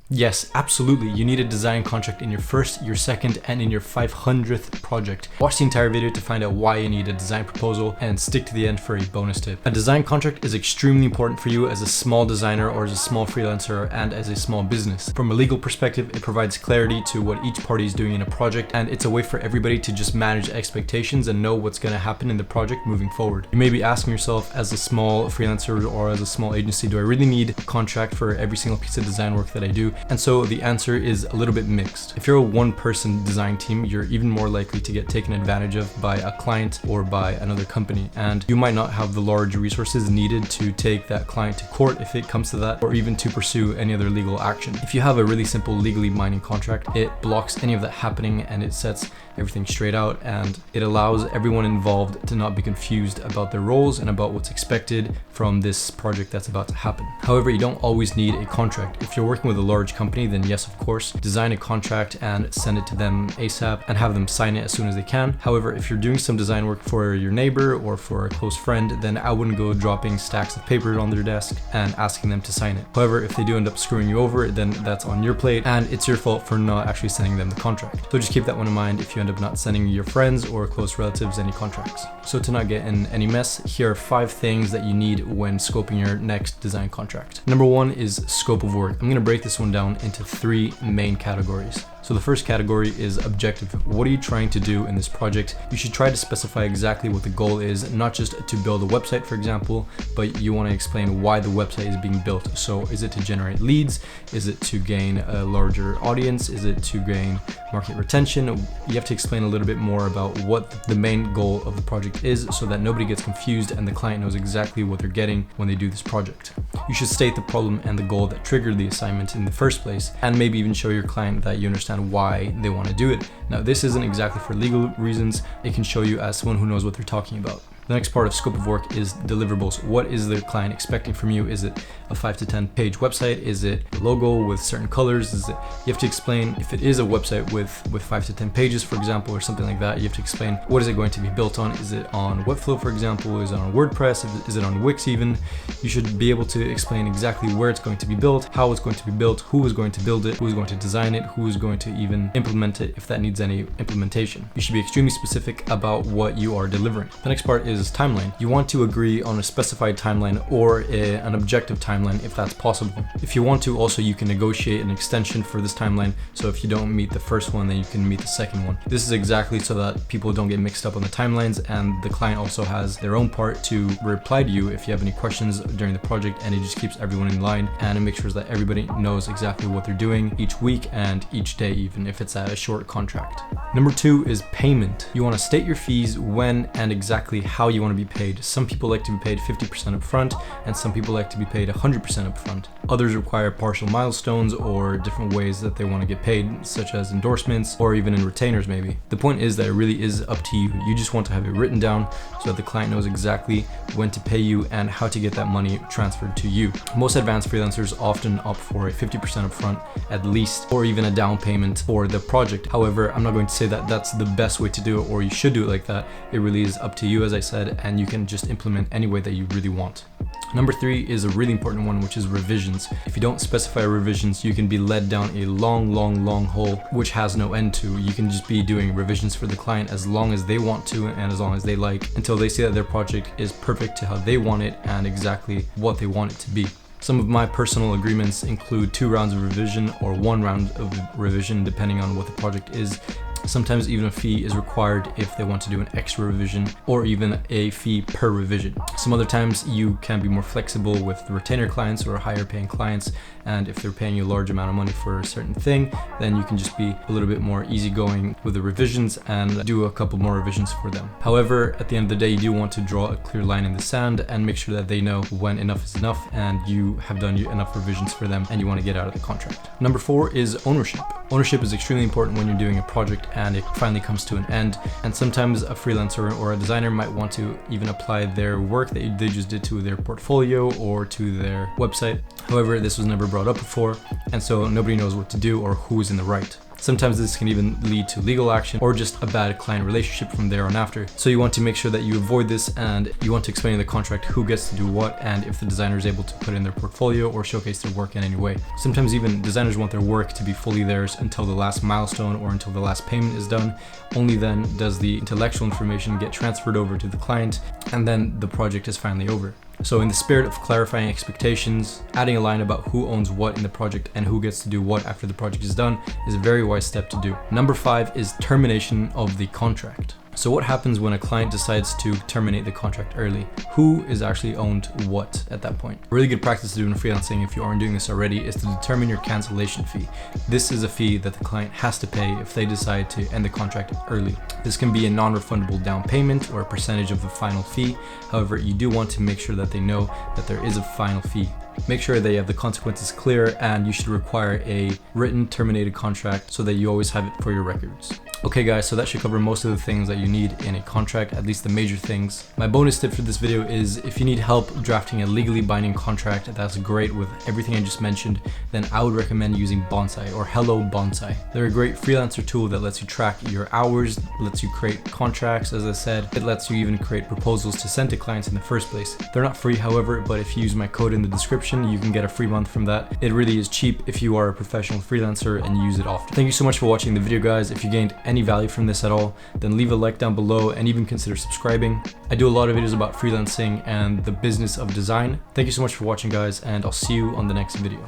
Yes, absolutely. You need a design contract in your first, your second, and in your 500th project. Watch the entire video to find out why you need a design proposal and stick to the end for a bonus tip. A design contract is extremely important for you as a small designer or as a small freelancer and as a small business. From a legal perspective, it provides clarity to what each party is doing in a project, and it's a way for everybody to just manage expectations and know what's going to happen in the project moving forward. You may be asking yourself, as a small freelancer or as a small agency, do I really need a contract for every single piece of design work that I do? And so the answer is a little bit mixed. If you're a one-person design team, you're even more likely to get taken advantage of by a client or by another company. And you might not have the large resources needed to take that client to court if it comes to that, or even to pursue any other legal action. If you have a really simple legally binding contract, it blocks any of that happening and it sets everything straight out, and it allows everyone involved to not be confused about their roles and about what's expected from this project that's about to happen. However, you don't always need a contract. If you're working with a large company, then yes, of course, design a contract and send it to them ASAP and have them sign it as soon as they can. However, if you're doing some design work for your neighbor or for a close friend, then I wouldn't go dropping stacks of paper on their desk and asking them to sign it. However, if they do end up screwing you over, then that's on your plate and it's your fault for not actually sending them the contract. So just keep that one in mind if you end up not sending your friends or close relatives any contracts. So to not get in any mess, here are 5 things that you need when scoping your next design contract. Number 1 is scope of work. I'm going to break this one down into 3 main categories. So the first category is objective. What are you trying to do in this project? You should try to specify exactly what the goal is, not just to build a website, for example, but you want to explain why the website is being built. So is it to generate leads? Is it to gain a larger audience? Is it to gain market retention? You have to explain a little bit more about what the main goal of the project is so that nobody gets confused and the client knows exactly what they're getting when they do this project. You should state the problem and the goal that triggered the assignment in the first place, and maybe even show your client that you understand why they want to do it. Now, this isn't exactly for legal reasons. It can show you as someone who knows what they're talking about. The next part of scope of work is deliverables. What is the client expecting from you? Is it a 5 to 10 page website? Is it a logo with certain colors? You have to explain, if it is a website with 5 to 10 pages, for example, or something like that, you have to explain what is it going to be built on? Is it on Webflow, for example? Is it on WordPress? Is it on Wix even? You should be able to explain exactly where it's going to be built, how it's going to be built, who is going to build it, who is going to design it, who is going to even implement it if that needs any implementation. You should be extremely specific about what you are delivering. The next part is timeline. You want to agree on a specified timeline or an objective timeline if that's possible. If you want to, also you can negotiate an extension for this timeline, so if you don't meet the first one, then you can meet the second one. This is exactly so that people don't get mixed up on the timelines, and the client also has their own part to reply to you if you have any questions during the project, and it just keeps everyone in line and it makes sure that everybody knows exactly what they're doing each week and each day, even if it's a short contract. Number 2 is payment. You want to state your fees, when and exactly how you want to be paid. Some people like to be paid 50% up front, and some people like to be paid 100% up front. Others require partial milestones or different ways that they want to get paid, such as endorsements or even in retainers maybe. The point is that it really is up to you. You just want to have it written down so that the client knows exactly when to pay you and how to get that money transferred to you. Most advanced freelancers often opt for a 50% upfront at least, or even a down payment for the project. However, I'm not going to say that that's the best way to do it or you should do it like that. It really is up to you, as I said, and you can just implement any way that you really want. Number 3 is a really important one, which is revisions. If you don't specify revisions, you can be led down a long hole which has no end to. You can just be doing revisions for the client as long as they want to and as long as they like, until they see that their project is perfect to how they want it and exactly what they want it to be. Some of my personal agreements include 2 rounds of revision or 1 round of revision, depending on what the project is. Sometimes even a fee is required if they want to do an extra revision, or even a fee per revision. Some other times you can be more flexible with the retainer clients or higher paying clients, and if they're paying you a large amount of money for a certain thing, then you can just be a little bit more easygoing with the revisions and do a couple more revisions for them. However, at the end of the day, you do want to draw a clear line in the sand and make sure that they know when enough is enough and you have done enough revisions for them and you want to get out of the contract. Number 4 is ownership. Ownership is extremely important when you're doing a project and it finally comes to an end, and sometimes a freelancer or a designer might want to even apply their work that they just did to their portfolio or to their website. However, this was never brought up before, and so nobody knows what to do or who is in the right. Sometimes this can even lead to legal action or just a bad client relationship from there on after. So you want to make sure that you avoid this, and you want to explain in the contract who gets to do what and if the designer is able to put in their portfolio or showcase their work in any way. Sometimes even designers want their work to be fully theirs until the last milestone or until the last payment is done. Only then does the intellectual information get transferred over to the client, and then the project is finally over. So in the spirit of clarifying expectations, adding a line about who owns what in the project and who gets to do what after the project is done is a very wise step to do. Number 5 is termination of the contract. So what happens when a client decides to terminate the contract early? Who is actually owned what at that point? A really good practice to do in freelancing, if you aren't doing this already, is to determine your cancellation fee. This is a fee that the client has to pay if they decide to end the contract early. This can be a non-refundable down payment or a percentage of the final fee. However, you do want to make sure that they know that there is a final fee. Make sure they have the consequences clear, and you should require a written terminated contract so that you always have it for your records. Okay guys, so that should cover most of the things that you need in a contract, at least the major things. My bonus tip for this video is if you need help drafting a legally binding contract that's great with everything I just mentioned, then I would recommend using Bonsai or Hello Bonsai. They're a great freelancer tool that lets you track your hours, lets you create contracts, as I said. It lets you even create proposals to send to clients in the first place. They're not free, however, but if you use my code in the description, you can get a free month from that. It really is cheap if you are a professional freelancer and use it often. Thank you so much for watching the video, guys. If you gained any value from this at all, then leave a like down below and even consider subscribing. I do a lot of videos about freelancing and the business of design. Thank you so much for watching, guys, and I'll see you on the next video.